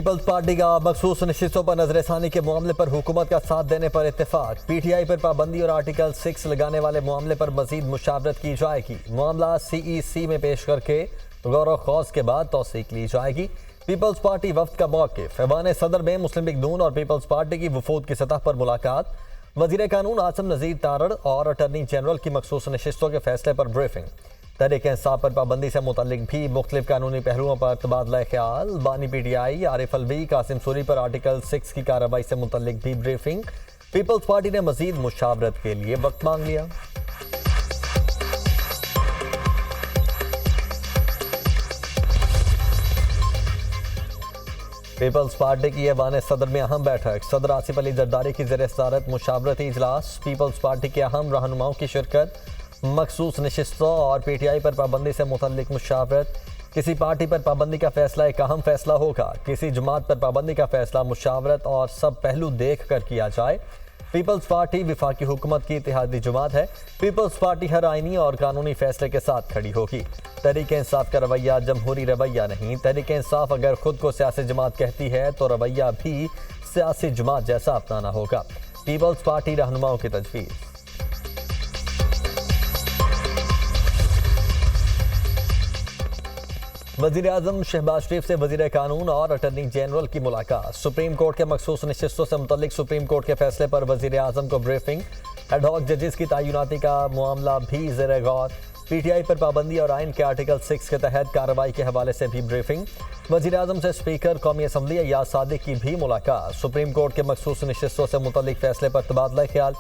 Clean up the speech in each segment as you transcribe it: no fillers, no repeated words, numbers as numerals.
Peoples party का मखसूस नशिस्तों पर नजरसानी के मामले पर हुकूमत का साथ देने पर इत्तेफाक। पीटीआई पर पाबंदी और आर्टिकल 6 लगाने वाले मामले पर मजीद मुशावरत की जाएगी। मामला सीईसी में पेश करके गौर खौज के बाद तौसीक ली जाएगी। पीपल्स पार्टी वफ्द का मौक़िफ़। ऐवान सदर में मुस्लिम लीग नून और पीपल्स पार्टी की वफूद की सतह पर मुलाकात। वज़ीर कानून आसिम नज़ीर तारड़ और अटर्नी जनरल की मखसूस नशिस्तों के फैसले पर ब्रीफिंग। तहरीक इंसाफ पर पाबंदी से मुतल्लिक भी मुख्तलिफ कानूनी पहलुओं पर तबादला ख्याल। बानी पीटीआई आरिफ अलवी कासिम सूरी पर आर्टिकल 6 की कार्रवाई से मुतल्लिक भी ब्रीफिंग। पीपल्स पार्टी ने मजीद मुशावरत के लिए वक्त मांग लिया। पीपल्स पार्टी की ऐवान सदर में अहम बैठक। सदर आसिफ अली जरदारी की ज़ेर सदारत मुशावरती इजलास। पीपल्स पार्टी के अहम रहनुमाओं की शिरकत। मखसूस नशिस्तों और पीटीआई पर पाबंदी से मुतल्लिक मुशावरत। किसी पार्टी पर पाबंदी का फैसला एक अहम फैसला होगा, किसी जमात पर पाबंदी का फैसला मुशावरत और सब पहलू देख कर किया जाए। पीपल्स पार्टी विफाकी हुकूमत की इत्तेहादी जमात है। पीपल्स पार्टी हर आईनी और कानूनी फैसले के साथ खड़ी होगी। तहरीक इंसाफ का रवैया जमहूरी रवैया नहीं। तहरीक इंसाफ अगर खुद को सियासी जमात कहती है तो रवैया भी सियासी जमात जैसा अपनाना होगा। पीपल्स पार्टी रहनुमाओं की तजवीज़। वज़ीर आज़म शहबाज शरीफ से वज़ीर कानून और अटर्नी जनरल की मुलाकात। सुप्रीम कोर्ट के मखसूस नशिस्तों से मुतल्लिक सुप्रीम कोर्ट के फैसले पर वज़ीर आज़म को ब्रीफिंग। एडहॉक जजेस की तैनाती का मामला भी ज़ेर गौर। पीटीआई पर पाबंदी और आइन के आर्टिकल 6 के तहत कार्रवाई के हवाले से भी ब्रीफिंग। वज़ीर आज़म से स्पीकर कौमी असम्बली अय्याज सादिक की भी मुलाकात। सुप्रीम कोर्ट के मखसूस नशिस्तों से मुतल्लिक फैसले पर तबादला ख्याल।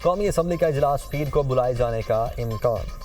कौमी असम्बली का इजलास पीर को बुलाए जाने का इम्कान।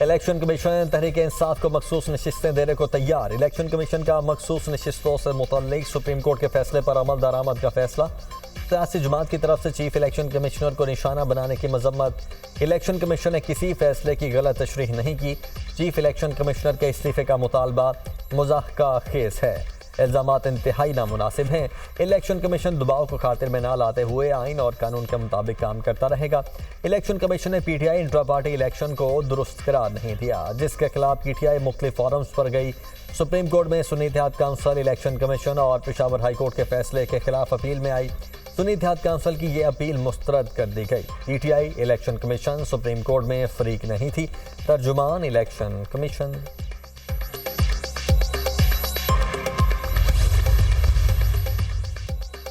इलेक्शन कमीशन तहरीक इंसाफ को मखसूस नशिस्तें देने को तैयार। इलेक्शन कमीशन का मखसूस नशिस्तों से मुतल्लिक सुप्रीम कोर्ट के फैसले पर अमल दरामद का फैसला। सियासी जमात की तरफ से चीफ इलेक्शन कमिश्नर को निशाना बनाने की मजम्मत। इलेक्शन कमीशन ने किसी फैसले की गलत तशरीह नहीं की। चीफ इलेक्शन कमिश्नर के इस्तीफे का मुतालबा मुज़ाहका खेज है। इल्ज़ामात इंतहाई नामुनासिब हैं। इलेक्शन कमीशन दबाव को खातिर में ना लाते हुए आइन और कानून के मुताबिक काम करता रहेगा। इलेक्शन कमीशन ने पीटीआई इंट्रा पार्टी इलेक्शन को दुरुस्त करार नहीं दिया, जिसके खिलाफ पीटीआई मुख्तलिफ फॉरम्स पर गई। सुप्रीम कोर्ट में सुन्नी इत्तेहाद काउंसिल, इलेक्शन कमीशन और पेशावर हाई कोर्ट के फैसले के खिलाफ अपील में आई। सुन्नी इत्तेहाद काउंसिल की ये अपील मुस्तरद कर दी गई। PTI election commission supreme court में फरीक नहीं थी। तर्जुमान election commission.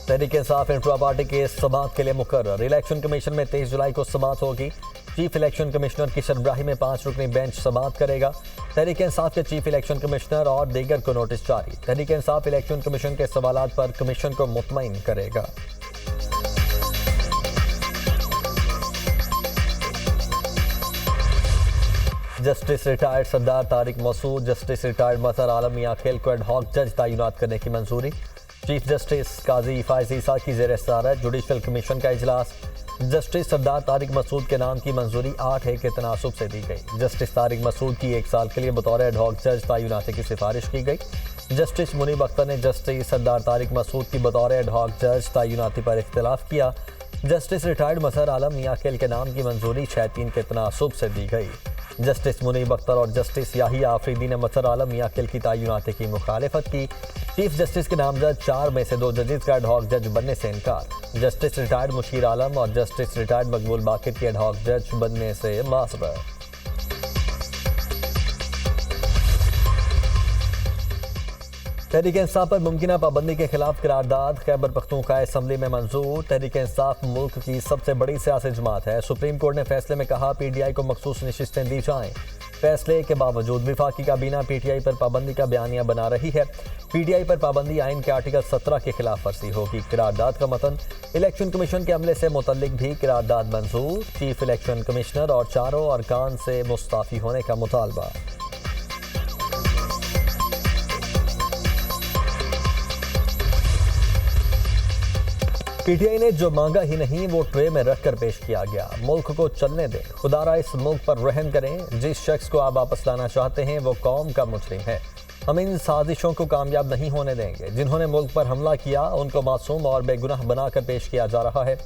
Tehreek Insaf intra party के समात के लिए मुकर्रर। इलेक्शन कमीशन में 23 जुलाई को समात होगी। चीफ इलेक्शन कमिश्नर की सरबराही में 5 रुकनी बेंच समात करेगा। तहरीक इंसाफ के चीफ इलेक्शन कमिश्नर और दीगर को नोटिस जारी। तहरीक इंसाफ इलेक्शन कमीशन के सवालात पर कमीशन को मुतमईन करेगा। जस्टिस रिटायर्ड सरदार तारिक मसूद, जस्टिस रिटायर्ड मजहर आलम मियां खेल को एडहॉक जज तैनात करने की मंजूरी। चीफ जस्टिस काजी फायज ईसा की ज़ेर सदारत जुडिशल कमीशन का इजलास। जस्टिस सरदार तारिक मसूद के नाम की मंजूरी 8 के तनासुब से दी गई। जस्टिस तारिक मसूद की 1 साल के लिए बतौर एडहॉक जज तैनाती की सिफारिश की गई। जस्टिस मुनीब अख्तर ने जस्टिस सरदार तारिक मसूद की बतौर एडहॉक जज तैनाती पर इख्तिलाफ किया। जस्टिस रिटायर्ड मजहर आलम मियां खेल के नाम की मंजूरी 6-3 के तनासुब से दी गई। जस्टिस मुनीब अख्तर और जस्टिस याहिया आफरीदी ने मजहर आलम मियां खेल की तैनाती की मुखालिफत की। चीफ जस्टिस के नामजद 4 में से 2 जजेस का एडहॉक जज बनने से इनकार। जस्टिस रिटायर्ड मुशीर आलम और जस्टिस रिटायर्ड मकबूल बाकिर की एडहॉक जज बनने से मासरत। तहरीक इंसाफ पर मुमकिन पाबंदी के खिलाफ करारदाद। खैबर पख्तूनख्वा असम्बली में मंजूर। तहरीक इंसाफ मुल्क की सबसे बड़ी सियासी जमात है। सुप्रीम कोर्ट ने फैसले में कहा पीटीआई को मखसूस नशिस्तें दी जाएं। फैसले के बावजूद विफाकी काबीना पीटीआई पर पाबंदी का बयानिया बना रही है। पीटीआई पर पाबंदी आइन के आर्टिकल 17 के खिलाफ वर्जी होगी। करारदाद का मतन। इलेक्शन कमीशन के अमले से मुतल्लिक भी करारदाद मंजूर। चीफ इलेक्शन कमिश्नर और 4 अरकान से मुस्ताफी होने का मुतालबा। पीटीआई ने जो मांगा ही नहीं वो ट्रे में रखकर पेश किया गया। मुल्क को चलने दें, खुदारा इस मुल्क पर रहम करें। जिस शख्स को आप वापस लाना चाहते हैं वो कौम का मुजरिम है। हम इन साजिशों को कामयाब नहीं होने देंगे। जिन्होंने मुल्क पर हमला किया उनको मासूम और बेगुनाह बनाकर पेश किया जा रहा है।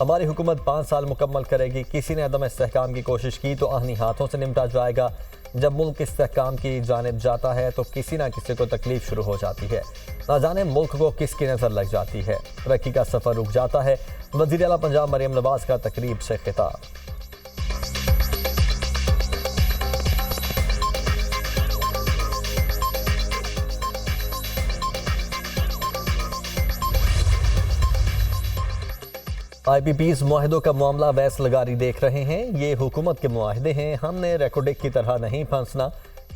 हमारी हुकूमत 5 साल मुकम्मल करेगी। किसी ने अदम इस्तेहकाम की कोशिश की तो आहनी हाथों से निपटा जाएगा। जब मुल्क इस्तेहकाम की जानिब जाता है तो किसी ना किसी को तकलीफ शुरू हो जाती है। ना जाने मुल्क को किसकी नज़र लग जाती है। तरक्की का सफ़र रुक जाता है। वज़ीर आला पंजाब मरियम नवाज का तकरीब से खिताब। IPPs मुआहदों का मामला वैस लगारी देख रहे हैं। ये हुकूमत के मुआहदे हैं, हमने रेकोडिक की तरह नहीं फंसना।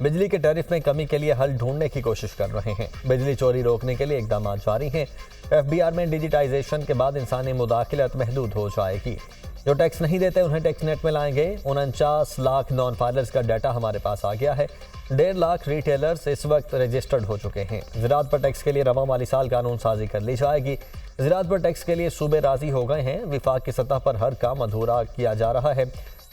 बिजली के टैरिफ में कमी के लिए हल ढूंढने की कोशिश कर रहे हैं। बिजली चोरी रोकने के लिए इकदाम जारी हैं। FBR में डिजिटाइजेशन के बाद इंसानी मुदाखलत महदूद हो जाएगी। जो टैक्स नहीं देते उन्हें टैक्स नेट में लाएंगे। 49 लाख नॉन फाइलर्स का डाटा हमारे पास आ गया है। 1.5 लाख रिटेलर्स इस वक्त रजिस्टर्ड हो चुके हैं। ज़राअत पर टैक्स के लिए रवा माली साल कानून साजी कर ली जाएगी। ज़राअत पर टैक्स के लिए सूबे राजी हो गए हैं। विफाक की सतह पर हर काम अधूरा किया जा रहा है,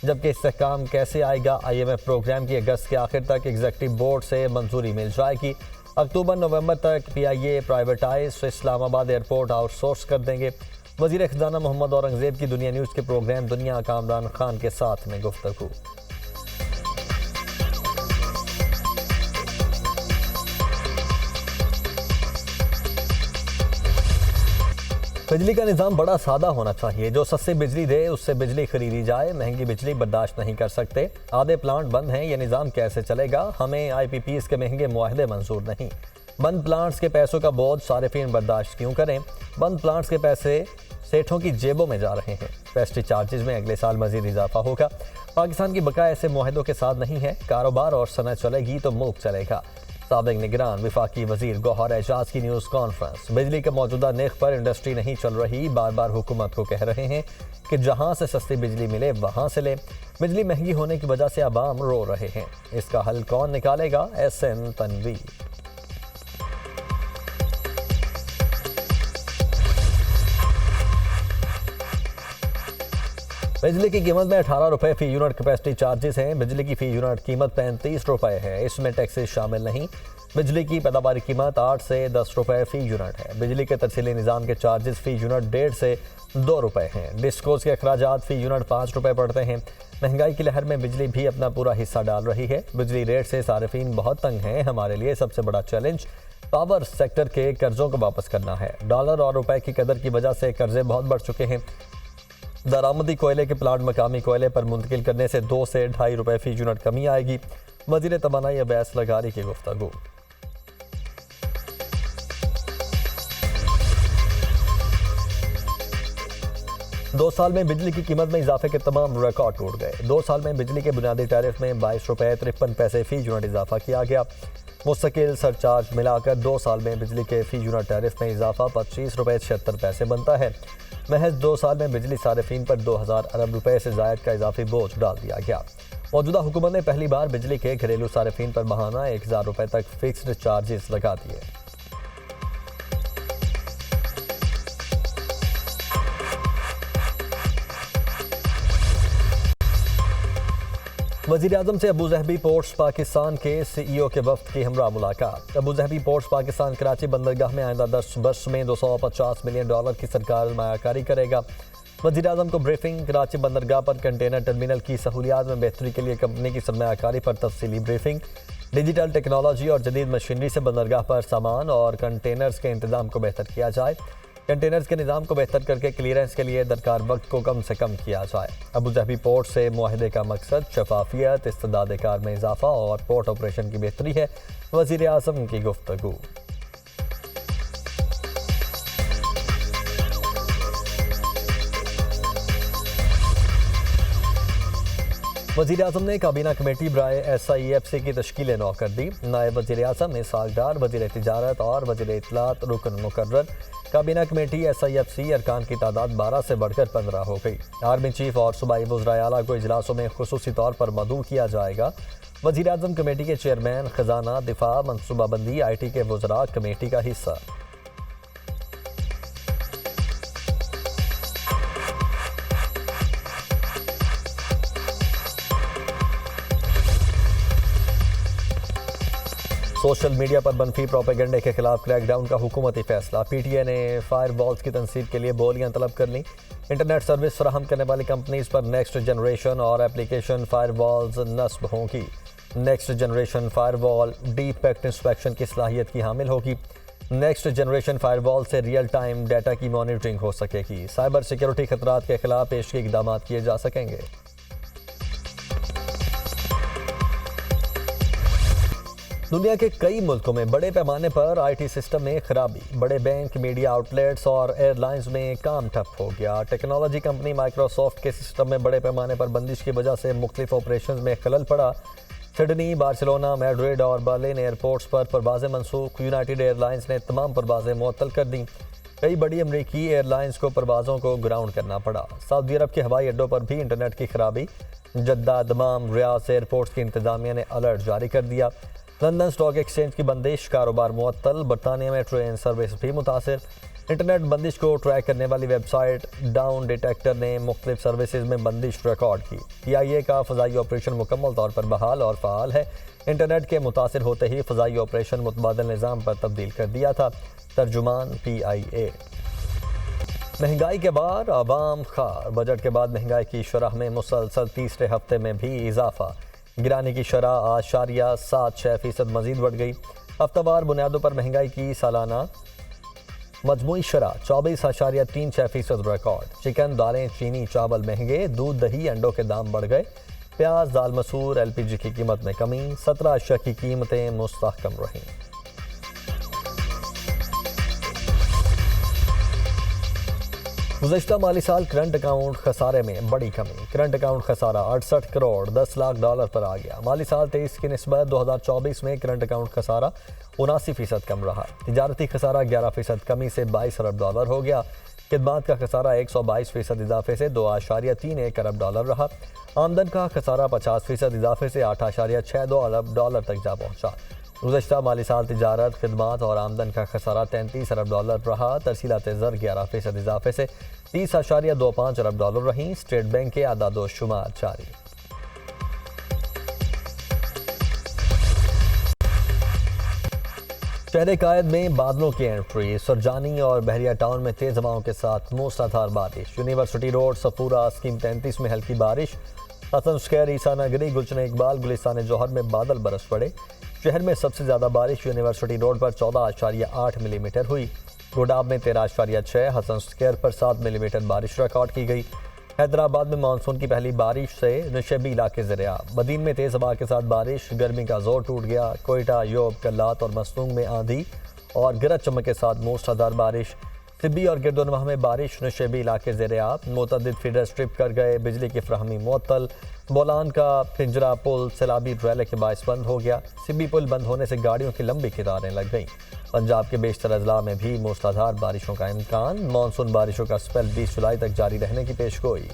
जबकि इस्तेहकाम कैसे आएगा। IMF प्रोग्राम की अगस्त के आखिर तक एग्जीक्यूटिव बोर्ड से मंजूरी मिल जाएगी। अक्टूबर-नवंबर तक PIA privatise Islamabad airport outsource कर देंगे। वज़ीर ख़जाना मोहम्मद औरंगज़ेब की दुनिया न्यूज़ के प्रोग्राम दुनिया कामरान खान के साथ में गुफ्तगू। बिजली का निज़ाम बड़ा सादा होना चाहिए। जो सस्ती बिजली दे उससे बिजली खरीदी जाए। महंगी बिजली बर्दाश्त नहीं कर सकते। आधे प्लांट बंद हैं, ये निज़ाम कैसे चलेगा। हमें IPPs के महंगे मुआहदे मंजूर नहीं। बंद प्लांट्स के पैसों का बोझ सारिफीन बर्दाश्त क्यों करें। बंद प्लांट्स के पैसे सेठों की जेबों में जा रहे हैं। पेस्टी चार्जेस में अगले साल मजीद इजाफा होगा। पाकिस्तान की बकाया ऐसे मुआहदों के साथ नहीं है। कारोबार और सनत चलेगी तो मुल्क चलेगा। साबिक निगरान वफाकी वजीर गौहर एजाज की न्यूज़ कॉन्फ्रेंस। बिजली के मौजूदा नर्ख पर इंडस्ट्री नहीं चल रही। बार बार हुकूमत को कह रहे हैं कि जहां से सस्ती बिजली मिले वहां से ले। बिजली महंगी होने की वजह से आवाम रो रहे हैं। इसका हल कौन निकालेगा। SN तनवीर। बिजली की कीमत में 18 रुपए फी यूनिट कैपेसिटी चार्जेस हैं। बिजली की फी यूनिट कीमत 35 रुपए है। इसमें टैक्सेस शामिल नहीं। बिजली की पैदावारी कीमत 8 से 10 रुपए फी यूनिट है। बिजली के तरसीली निज़ाम के चार्जेस फी यूनिट 1.5 से 2 रुपए हैं। डिस्कोस के अखराजात फी यूनिट 5 रुपए पड़ते हैं। महंगाई की लहर में बिजली भी अपना पूरा हिस्सा डाल रही है। बिजली रेट से सारिफीन बहुत तंग हैं। हमारे लिए सबसे बड़ा चैलेंज पावर सेक्टर के कर्जों को वापस करना है। डॉलर और रुपए की कदर की वजह से कर्जे बहुत बढ़ चुके हैं। दरामदी कोयले के प्लांट मकामी कोयले पर मुंतकिल करने से 2 से 2.5 रुपए फी यूनिट कमी आएगी। वज़ीर तवानाई अब्बास लगारी की गुफ्तगू। दो साल में बिजली की कीमत में इजाफे के तमाम रिकॉर्ड टूट गए। 2 साल में बिजली के बुनियादी टैरिफ में 22 रुपए 53 पैसे फी यूनिट इजाफा किया गया। मुस्तकिल सरचार्ज मिलाकर 2 साल में बिजली के फी यूनिट टैरिफ में इजाफा 25 रुपए 76 पैसे बनता है। महज 2 साल में बिजली सारिफीन पर 2000 अरब रुपए से जायद का इजाफी बोझ डाल दिया गया। मौजूदा हुकूमत ने पहली बार बिजली के घरेलू सारिफीन पर माहाना 1000 रुपए तक फिक्स्ड चार्जेस लगा दिए। वज़ीर-ए-आज़म से अबूज़हबी पोर्ट्स पाकिस्तान के CEO के वफ्द की हमरा मुलाकात। अबूज़हबी पोर्ट्स पाकिस्तान कराची बंदरगाह में आइंदा 10 वर्ष में $250 मिलियन की सरकार सरमायाकारी करेगा। वज़ीर-ए-आज़म को ब्रीफिंग। कराची बंदरगाह पर कंटेनर टर्मिनल की सहूलियात में बेहतरी के लिए कंपनी की सरमायाकारी पर तफसीली ब्रीफिंग। डिजिटल टेक्नोलॉजी और जदीद मशीनरी से बंदरगाह पर सामान और कंटेनर्स के इंतजाम को बेहतर किया जाए। कंटेनर्स के निज़ाम को बेहतर करके क्लियरेंस के लिए दरकार वक्त को कम से कम किया जाए। अबूज़हबी पोर्ट से मुआहदे का मकसद शफाफियत, इस्तेदाद कार में इजाफा और पोर्ट ऑपरेशन की बेहतरी है। वज़ीर आज़म की गुफ्तगू। वज़ीर आज़म ने काबीना कमेटी बराए SIFC की तश्कील नौ कर दी। नायब वज़ीर आज़म इसहाक़ वज़ीर तिजारत और वज़ीर इत्तलात रुकन मुकर्रर। काबीना कमेटी SIFC अरकान की तादाद 12 से बढ़कर 15 हो गई। आर्मी चीफ और सूबाई वज़राए आला को इजलासों में खुसूसी तौर पर मदऊ किया जाएगा। वज़ीर आज़म कमेटी के चेयरमैन खजाना, दिफा, मनसूबाबंदी, IT के वज़रा कमेटी का हिस्सा। सोशल मीडिया पर बनफी प्रोपेगेंडे के खिलाफ क्रैकडाउन का हुकूमती फैसला। पीटीए ने फायर वॉल्स की तनसीब के लिए बोलियां तलब कर लीं। इंटरनेट सर्विस फराहम करने वाली कंपनीज पर नेक्स्ट जनरेशन और एप्लीकेशन फायर वॉल्स नस्ब होंगी। Next generation firewall deep packet inspection की सलाहियत की हामिल होगी। नेक्स्ट जनरेशन फायर वॉल से रियल टाइम डाटा की मॉनिटरिंग हो सकेगी। साइबर सिक्योरिटी खतरात के खिलाफ पेशगी इकदाम किए जा सकेंगे। दुनिया के कई मुल्कों में बड़े पैमाने पर आईटी सिस्टम में खराबी। बड़े बैंक, मीडिया आउटलेट्स और एयरलाइंस में काम ठप हो गया। टेक्नोलॉजी कंपनी माइक्रोसॉफ्ट के सिस्टम में बड़े पैमाने पर बंदिश की वजह से मुख्तलिफ ऑपरेशन में खलल पड़ा। सिडनी, बार्सिलोना, मैड्रिड और बर्लिन एयरपोर्ट्स पर परवाज़ें मनसूख। यूनाइटेड एयरलाइंस ने तमाम परवाज़ें मुअत्तल कर दी। कई बड़ी अमरीकी एयरलाइंस को परवाज़ों को ग्राउंड करना पड़ा। सऊदी अरब के हवाई अड्डों पर भी इंटरनेट की खराबी। जद्दा, दमाम, रियाद एयरपोर्ट्स की इंतजामिया ने अलर्ट जारी कर दिया। लंदन स्टॉक एक्सचेंज की बंदिश, कारोबार मुअत्तल। बरतानिया में ट्रेन सर्विस भी मुतासिर। इंटरनेट बंदिश को ट्रैक करने वाली वेबसाइट डाउन डिटेक्टर ने मुख्तलिफ सर्विसेज में बंदिश रिकॉर्ड की। PIA का फ़ज़ाई ऑपरेशन मुकम्मल तौर पर बहाल और फ़ाल है। इंटरनेट के मुतासिर होते ही फ़ज़ाई ऑपरेशन मुतबादिल निज़ाम पर तब्दील कर दिया था। तर्जुमान PIA। महंगाई के बाद आवाम खार। बजट के बाद महंगाई की शरह में मुसलसल तीसरे हफ्ते में भी इजाफा। गिराने की शरह 8.76% मजीद बढ़ गई। हफ्तावार बुनियादों पर महंगाई की सालाना मजमूई शरह 24.36% रिकॉर्ड। चिकन, दालें, चीनी, चावल महंगे। दूध, दही, अंडों के दाम बढ़ गए। प्याज, दाल मसूर, LPG की कीमत में कमी। 17 अशिया की कीमतें मुस्तहकम रहीं। गुज़श्ता माली साल करंट अकाउंट खसारे में बड़ी कमी। करंट अकाउंट खसारा 68 करोड़ 10 लाख डॉलर पर आ गया। माली साल 23 की निस्बत 2024 में करंट अकाउंट खसारा 79% कम रहा। तिजारती खसारा 11% कमी से 22 अरब डॉलर हो गया। खिदमात का खसारा 122% इजाफे से 2.31 अरब डॉलर रहा। आमदन का खसारा 50% इजाफे से 8.62 अरब डॉलर तक जा पहुँचा। गुज़श्ता माली साल तिजारत, खिदमात और आमदन का खसारा 33 अरब डॉलर रहा। तरसीलात ज़र 11% इजाफे से 30.25 अरब डॉलर रहीं। स्टेट बैंक के आदादो शुमार जारी। शहर कायद में बादलों की एंट्री। सरजानी और बहरिया टाउन में तेज हवाओं के साथ मूसलाधार बारिश। यूनिवर्सिटी रोड, सफूरा, स्कीम 33 में हल्की बारिश। हसन स्क्वायर, ईसा नगरी, गुलशन इकबाल, गुलिस्तान जौहर में बादल बरस पड़े। शहर में सबसे ज़्यादा बारिश यूनिवर्सिटी रोड पर 14.8 मिलीमीटर हुई। गोडाब में 13.6, हसन स्क्वायर पर 7 मिलीमीटर बारिश रिकॉर्ड की गई। हैदराबाद में मानसून की पहली बारिश से नशेबी इलाके ज़रिया। बदीन में तेज़ हवा के साथ बारिश, गर्मी का जोर टूट गया। कोयटा, योब, कल्लात और मसनूंग में आंधी और गरज चमक के साथ मूसलाधार बारिश। सिब्बी और गिरदोनवाह में बारिश, नशेबी इलाके ज़रिया। मुतअद्दिद फीडर स्ट्रिप कर गए। बिजली की फ्राहमी मुअत्तल। बोलान का पिंजरा पुल सैलाबी रैले के बायस बंद हो गया। सिब्बी पुल बंद होने से गाड़ियों की लंबी कतारें लग गईं। पंजाब के बेशतर अजला में भी मूसलाधार बारिशों का इम्कान। मानसून बारिशों का स्पेल 20 जुलाई तक जारी रहने की पेशगोई।